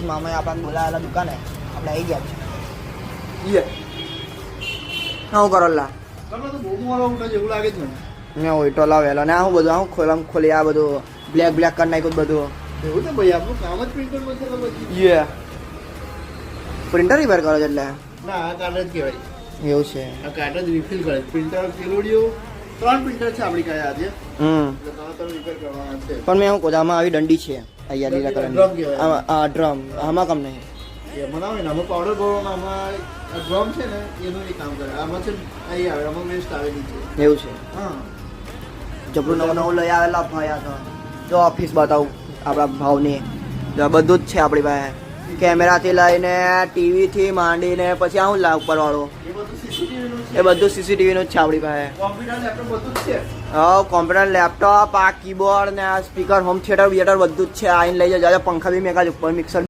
Guys મામાએ આપણને બોલાવેલા દુકાને આપણે આવી ગયા છે શું કરો લા તમે તો બહુ મોડો ઉઠો છે એવું લાગે છે મને. મેં ઓઈટો લાવેલો ને આ હું બધું હું ખોલી આ બધું બ્લેક કરી નાખ્યું બધું એવું છે ભાઈ આપણું કામ જ પ્રિન્ટરમાં છે તો પછી. યે પ્રિન્ટર રિપેર કરો છો એટલે ના આ કાર્ડ જ કહેવાય. એવું છે આ કાર્ડ જ રિફિલ કરે પ્રિન્ટર પેલોડિયો 3 પ્રિન્ટર છે આપણી પાસે આજે એટલે તમે રિપેર કરવાના છે. પણ મેં હું કોદામાં આવી દંડી છે અહીંયા લીલા drum કલરની કહેવાય. આ ડ્રમ આમાં કમ નહીં એ બનાવે ને આમાં પાવડર ભરવાનો આમાં ડ્રમ છે ને એનું એ કામ કરે આમાં છે ને અહીં આવે આમાં વેસ્ટ આવેલી છે. એવું છે હા જબરું નવું લઈ આવેલા ભાઈ આ તો જો ઓફિસ બતાવું આપણા ભાવની જો બધું જ છે આપણી પાસે કેમેરાથી લઈને ટીવીથી માંડીને પછી આ હું લા ઉપરવાળું એ બધું સીસીટીવી નું છે. એ બધું સીસીટીવીનું જ છે આપણી પાસે કોમ્પ્યુટર લેપટોપ બધું જ છે. હા કોમ્પ્યુટર લેપટોપ આ કીબોર્ડ ને આ સ્પીકર હોમ થિયેટર બધું જ છે આઈને લઈ જજો પંખા બી મેં કાજ ઉપર મિક્સર